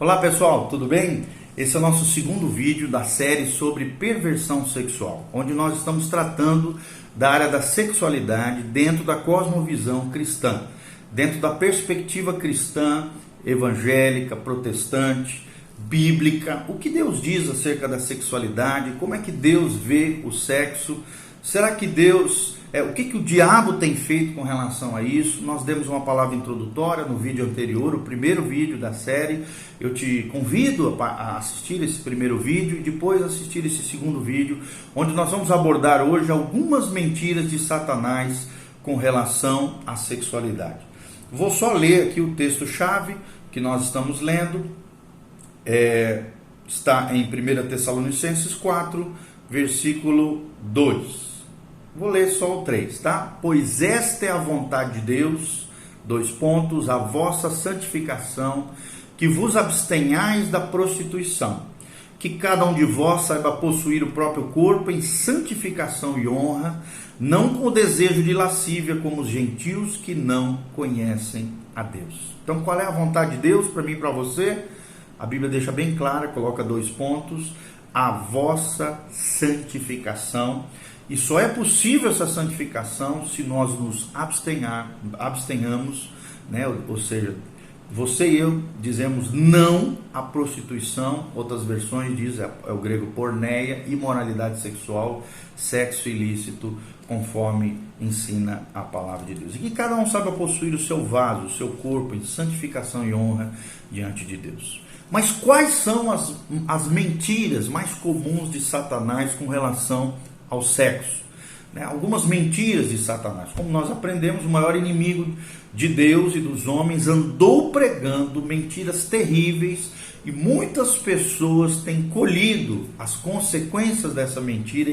Olá pessoal, tudo bem? Esse é o nosso segundo vídeo da série sobre perversão sexual, onde nós estamos tratando da área da sexualidade dentro da cosmovisão cristã, dentro da perspectiva cristã, evangélica, protestante, bíblica. O que Deus diz acerca da sexualidade? Como é que Deus vê o sexo? Será que o que o diabo tem feito com relação a isso? Nós demos uma palavra introdutória no vídeo anterior, o primeiro vídeo da série. Eu te convido a assistir esse primeiro vídeo e depois assistir esse segundo vídeo, onde nós vamos abordar hoje algumas mentiras de Satanás com relação à sexualidade. Vou só ler aqui o texto-chave que nós estamos lendo. Está em 1 Tessalonicenses 4, versículo 2. Vou ler só o 3, tá? Pois esta é a vontade de Deus, a vossa santificação, que vos abstenhais da prostituição, que cada um de vós saiba possuir o próprio corpo em santificação e honra, não com o desejo de lascívia como os gentios que não conhecem a Deus. Então qual é a vontade de Deus para mim e para você? A Bíblia deixa bem clara, coloca 2 pontos, a vossa santificação. E só é possível essa santificação se nós nos abstenhamos, né? Ou seja, você e eu dizemos não à prostituição, outras versões dizem, é o grego porneia, imoralidade sexual, sexo ilícito, conforme ensina a palavra de Deus. E que cada um saiba possuir o seu vaso, o seu corpo em santificação e honra diante de Deus. Mas quais são as mentiras mais comuns de Satanás com relação ao sexo? Algumas mentiras de Satanás. Como nós aprendemos, o maior inimigo de Deus e dos homens andou pregando mentiras terríveis, e muitas pessoas têm colhido as consequências dessa mentira,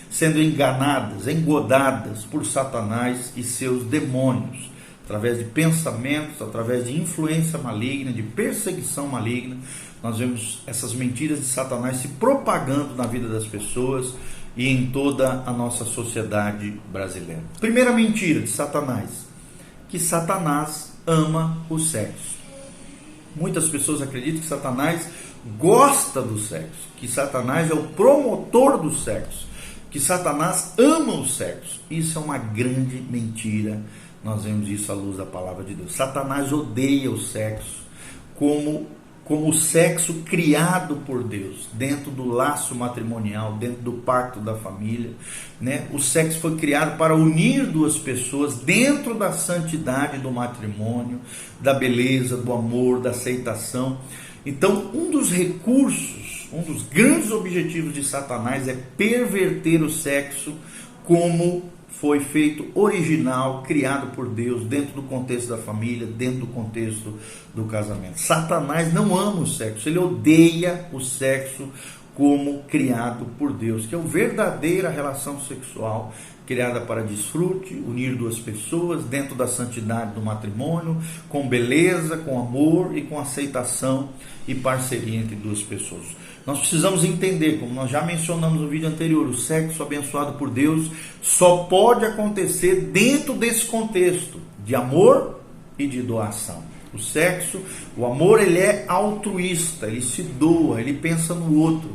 sendo enganadas, engodadas por Satanás e seus demônios, através de pensamentos, através de influência maligna, de perseguição maligna. Nós vemos essas mentiras de Satanás se propagando na vida das pessoas e em toda a nossa sociedade brasileira. Primeira mentira de Satanás, que Satanás ama o sexo. Muitas pessoas acreditam que Satanás gosta do sexo, que Satanás é o promotor do sexo, que Satanás ama o sexo. Isso é uma grande mentira. Nós vemos isso à luz da palavra de Deus. Satanás odeia o sexo como o sexo criado por Deus, dentro do laço matrimonial, dentro do pacto da família, né? O sexo foi criado para unir duas pessoas dentro da santidade do matrimônio, da beleza, do amor, da aceitação. Então, um dos recursos, um dos grandes objetivos de Satanás é perverter o sexo como foi feito original, criado por Deus, dentro do contexto da família, dentro do contexto do casamento. Satanás não ama o sexo, ele odeia o sexo como criado por Deus, que é a verdadeira relação sexual, criada para desfrute, unir duas pessoas dentro da santidade do matrimônio, com beleza, com amor e com aceitação e parceria entre duas pessoas. Nós precisamos entender, como nós já mencionamos no vídeo anterior, o sexo abençoado por Deus só pode acontecer dentro desse contexto de amor e de doação. O sexo, o amor, ele é altruísta, ele se doa, ele pensa no outro.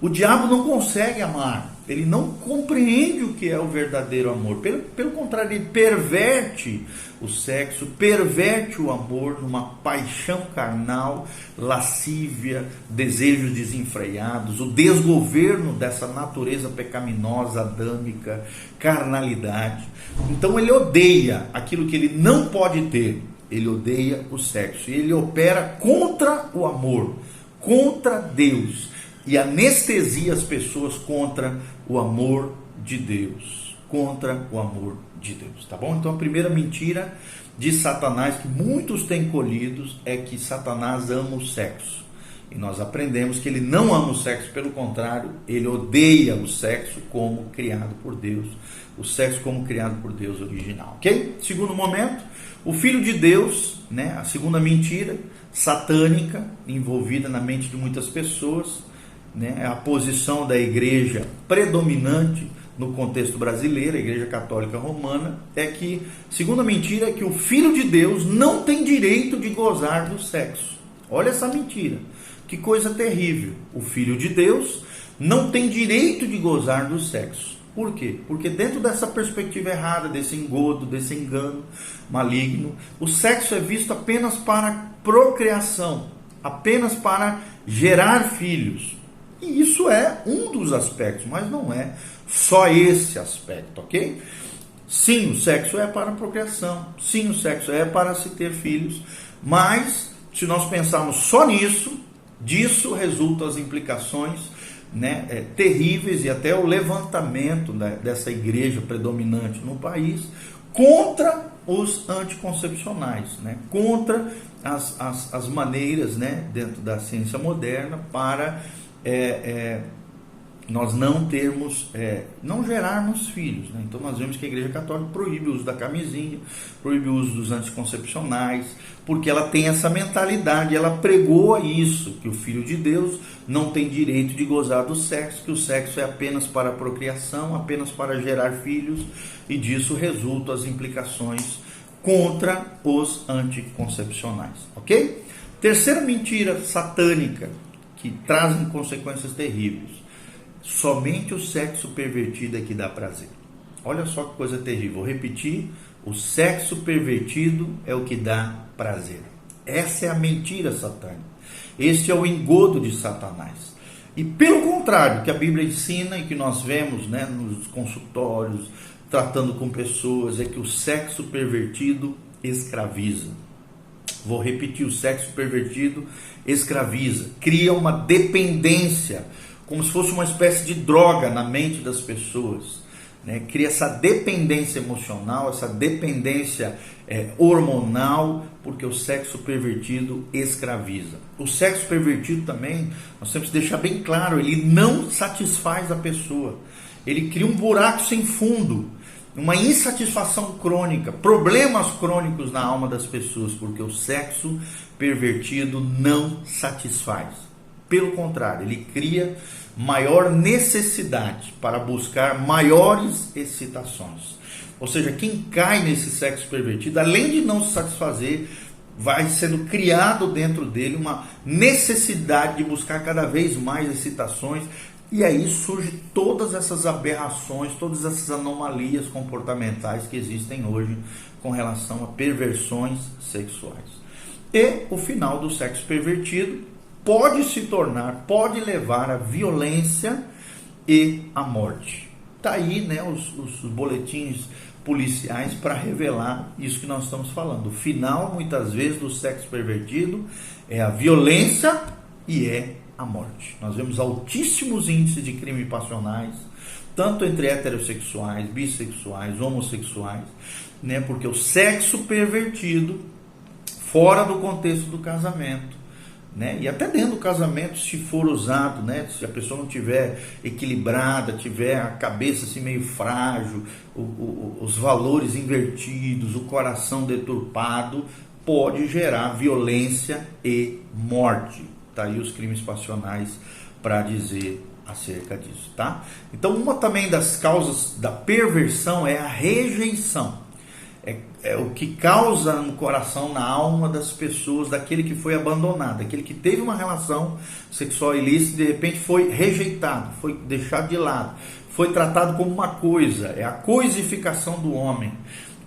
O diabo não consegue amar, ele não compreende o que é o verdadeiro amor. Pelo contrário, ele perverte o sexo, perverte o amor numa paixão carnal, lascívia, desejos desenfreados, o desgoverno dessa natureza pecaminosa, adâmica, carnalidade. Então ele odeia aquilo que ele não pode ter, ele odeia o sexo, e ele opera contra o amor, contra Deus, e anestesia as pessoas contra o amor de Deus, contra o amor de Deus, tá bom? Então a primeira mentira de Satanás que muitos têm colhidos é que Satanás ama o sexo, e nós aprendemos que ele não ama o sexo, pelo contrário, ele odeia o sexo como criado por Deus, o sexo como criado por Deus original, ok? Segundo momento, o Filho de Deus, né? A segunda mentira satânica envolvida na mente de muitas pessoas, né? A posição da igreja predominante no contexto brasileiro, a Igreja Católica Romana, é que, segunda mentira, é que o Filho de Deus não tem direito de gozar do sexo. Olha essa mentira. Que coisa terrível. O Filho de Deus não tem direito de gozar do sexo. Por quê? Porque dentro dessa perspectiva errada, desse engodo, desse engano maligno, o sexo é visto apenas para procriação, apenas para gerar filhos. E isso é um dos aspectos, mas não é só esse aspecto, ok? Sim, o sexo é para procriação, sim, o sexo é para se ter filhos, mas se nós pensarmos só nisso, disso resultam as implicações, né, terríveis, e até o levantamento dessa igreja predominante no país contra os anticoncepcionais, né, contra as maneiras, né, dentro da ciência moderna para nós não termos, não gerarmos filhos, né? Então nós vemos que a Igreja Católica proíbe o uso da camisinha, proíbe o uso dos anticoncepcionais, porque ela tem essa mentalidade, ela pregou isso, que o Filho de Deus não tem direito de gozar do sexo, que o sexo é apenas para a procriação, apenas para gerar filhos, e disso resultam as implicações contra os anticoncepcionais, ok? Terceira mentira satânica, que trazem consequências terríveis. Somente o sexo pervertido é que dá prazer. Olha só que coisa terrível. Vou repetir: o sexo pervertido é o que dá prazer. Essa é a mentira satânica. Este é o engodo de Satanás. E pelo contrário, que a Bíblia ensina e que nós vemos, né, nos consultórios, tratando com pessoas, é que o sexo pervertido escraviza. Vou repetir: o sexo pervertido escraviza, cria uma dependência, como se fosse uma espécie de droga na mente das pessoas, né? Cria essa dependência emocional, essa dependência hormonal, porque o sexo pervertido escraviza. O sexo pervertido também, nós temos que deixar bem claro, ele não satisfaz a pessoa, ele cria um buraco sem fundo, uma insatisfação crônica, problemas crônicos na alma das pessoas, porque o sexo pervertido não satisfaz. Pelo contrário, ele cria maior necessidade para buscar maiores excitações. Ou seja, quem cai nesse sexo pervertido, além de não se satisfazer, vai sendo criado dentro dele uma necessidade de buscar cada vez mais excitações, e aí surgem todas essas aberrações, todas essas anomalias comportamentais que existem hoje com relação a perversões sexuais. E o final do sexo pervertido pode se tornar, pode levar à violência e à morte. Está aí, né, os boletins policiais para revelar isso que nós estamos falando. O final, muitas vezes, do sexo pervertido é a violência e é a morte. Nós vemos altíssimos índices de crimes passionais, tanto entre heterossexuais, bissexuais, homossexuais, né, porque o sexo pervertido, fora do contexto do casamento, né? E até dentro do casamento, se for usado, né? Se a pessoa não tiver equilibrada, tiver a cabeça assim meio frágil, os valores invertidos, o coração deturpado, pode gerar violência e morte. Tá aí os crimes passionais para dizer acerca disso, tá? Então, uma também das causas da perversão é a rejeição. É o que causa no coração, na alma das pessoas, daquele que foi abandonado, daquele que teve uma relação sexual ilícita e de repente foi rejeitado, foi deixado de lado, foi tratado como uma coisa. É a coisificação do homem,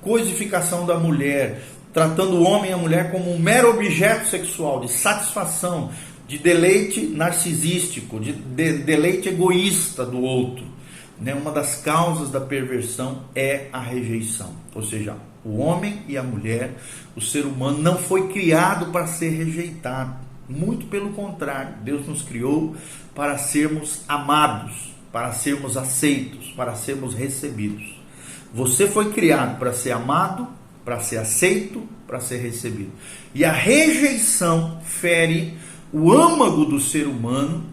coisificação da mulher, tratando o homem e a mulher como um mero objeto sexual, de satisfação, de deleite narcisístico, de deleite egoísta do outro. Uma das causas da perversão é a rejeição, ou seja, o homem e a mulher, o ser humano não foi criado para ser rejeitado, muito pelo contrário, Deus nos criou para sermos amados, para sermos aceitos, para sermos recebidos. Você foi criado para ser amado, para ser aceito, para ser recebido, e a rejeição fere o âmago do ser humano.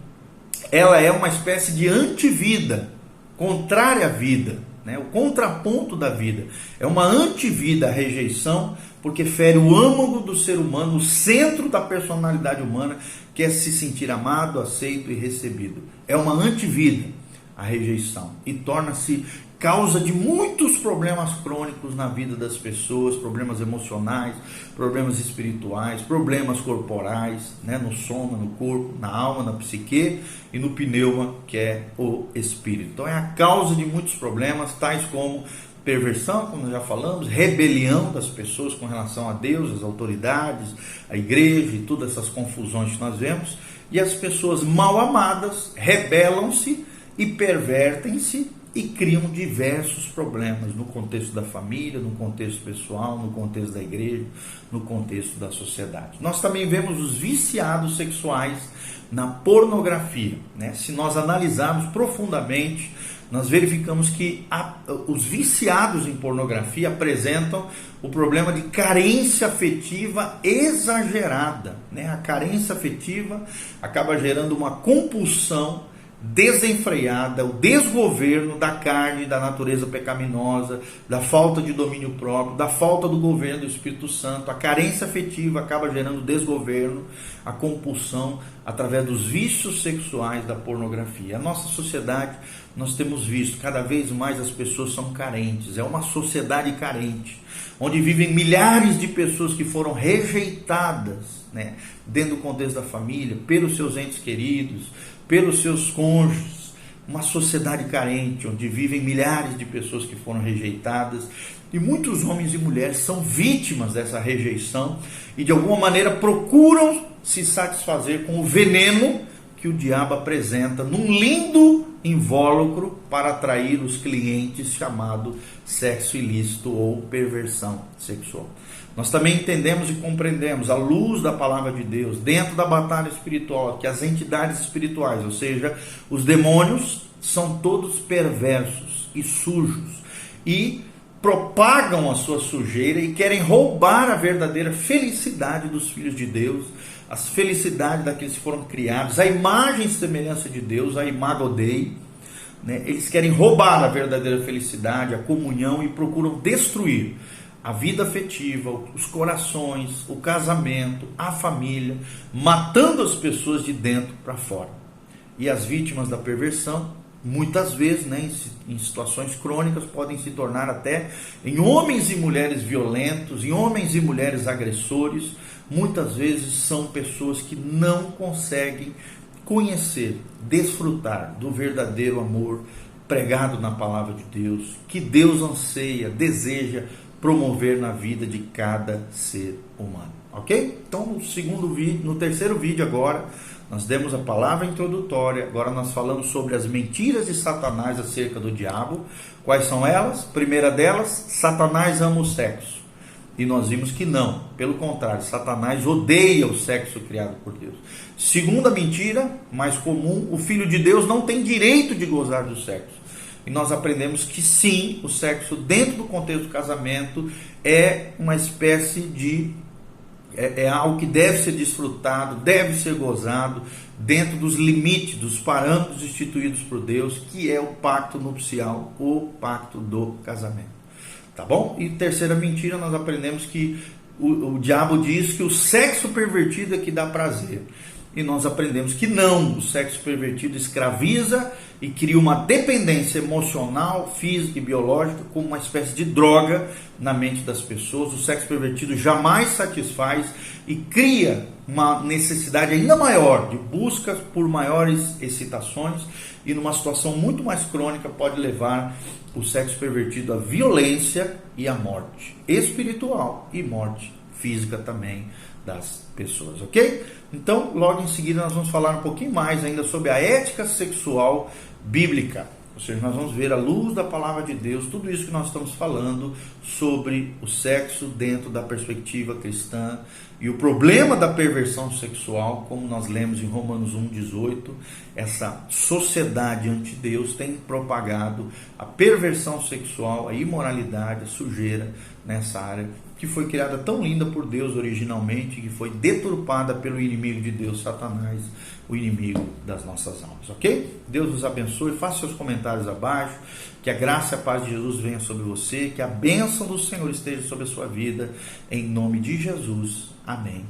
Ela é uma espécie de antivida, contrária à vida, né? O contraponto da vida. É uma antivida a rejeição, porque fere o âmago do ser humano, o centro da personalidade humana, que é se sentir amado, aceito e recebido. É uma antivida a rejeição, e torna-se causa de muitos problemas crônicos na vida das pessoas, problemas emocionais, problemas espirituais, problemas corporais, né, no soma, no corpo, na alma, na psique e no pneuma, que é o espírito. Então é a causa de muitos problemas, tais como perversão, como nós já falamos, rebelião das pessoas com relação a Deus, as autoridades, a igreja e todas essas confusões que nós vemos, e as pessoas mal amadas rebelam-se e pervertem-se e criam diversos problemas no contexto da família, no contexto pessoal, no contexto da igreja, no contexto da sociedade. Nós também vemos os viciados sexuais na pornografia, né? Se nós analisarmos profundamente, nós verificamos que os viciados em pornografia apresentam o problema de carência afetiva exagerada, né? A carência afetiva acaba gerando uma compulsão desenfreada, o desgoverno da carne, da natureza pecaminosa, da falta de domínio próprio, da falta do governo do Espírito Santo. A carência afetiva acaba gerando desgoverno, a compulsão através dos vícios sexuais da pornografia. A nossa sociedade, nós temos visto, cada vez mais as pessoas são carentes, é uma sociedade carente, onde vivem milhares de pessoas que foram rejeitadas, né, dentro do contexto da família, pelos seus entes queridos, pelos seus cônjuges, uma sociedade carente, onde vivem milhares de pessoas que foram rejeitadas, e muitos homens e mulheres são vítimas dessa rejeição, e de alguma maneira procuram se satisfazer com o veneno que o diabo apresenta num lindo invólucro para atrair os clientes, chamado sexo ilícito ou perversão sexual. Nós também entendemos e compreendemos, à luz da palavra de Deus, dentro da batalha espiritual, que as entidades espirituais, ou seja, os demônios, são todos perversos e sujos e propagam a sua sujeira e querem roubar a verdadeira felicidade dos filhos de Deus, as felicidades daqueles que foram criados, a imagem e semelhança de Deus, a imago Dei, né? Eles querem roubar a verdadeira felicidade, a comunhão, e procuram destruir a vida afetiva, os corações, o casamento, a família, matando as pessoas de dentro para fora. E as vítimas da perversão, muitas vezes, né, em situações crônicas, podem se tornar até em homens e mulheres violentos, em homens e mulheres agressores. Muitas vezes são pessoas que não conseguem conhecer, desfrutar do verdadeiro amor pregado na palavra de Deus, que Deus anseia, deseja promover na vida de cada ser humano, ok? Então, no terceiro vídeo agora, nós demos a palavra introdutória, agora nós falamos sobre as mentiras de Satanás acerca do diabo. Quais são elas? Primeira delas, Satanás ama o sexo. E nós vimos que não, pelo contrário, Satanás odeia o sexo criado por Deus. Segunda mentira, mais comum, o Filho de Deus não tem direito de gozar do sexo. E nós aprendemos que sim, o sexo dentro do contexto do casamento é uma espécie de... É algo que deve ser desfrutado, deve ser gozado dentro dos limites, dos parâmetros instituídos por Deus, que é o pacto nupcial, o pacto do casamento. Tá bom? E terceira mentira, nós aprendemos que o diabo diz que o sexo pervertido é que dá prazer. E nós aprendemos que não, o sexo pervertido escraviza e cria uma dependência emocional, física e biológica, como uma espécie de droga na mente das pessoas. O sexo pervertido jamais satisfaz e cria uma necessidade ainda maior de busca por maiores excitações, e numa situação muito mais crônica pode levar o sexo pervertido à violência e à morte espiritual e morte física também das pessoas, ok? Então, logo em seguida nós vamos falar um pouquinho mais ainda sobre a ética sexual bíblica, ou seja, nós vamos ver à luz da palavra de Deus tudo isso que nós estamos falando sobre o sexo dentro da perspectiva cristã e o problema da perversão sexual, como nós lemos em Romanos 1,18, essa sociedade anti-Deus tem propagado a perversão sexual, a imoralidade, a sujeira nessa área, que foi criada tão linda por Deus originalmente, que foi deturpada pelo inimigo de Deus, Satanás, o inimigo das nossas almas, ok? Deus nos abençoe, faça seus comentários abaixo, que a graça e a paz de Jesus venha sobre você, que a bênção do Senhor esteja sobre a sua vida, em nome de Jesus, amém.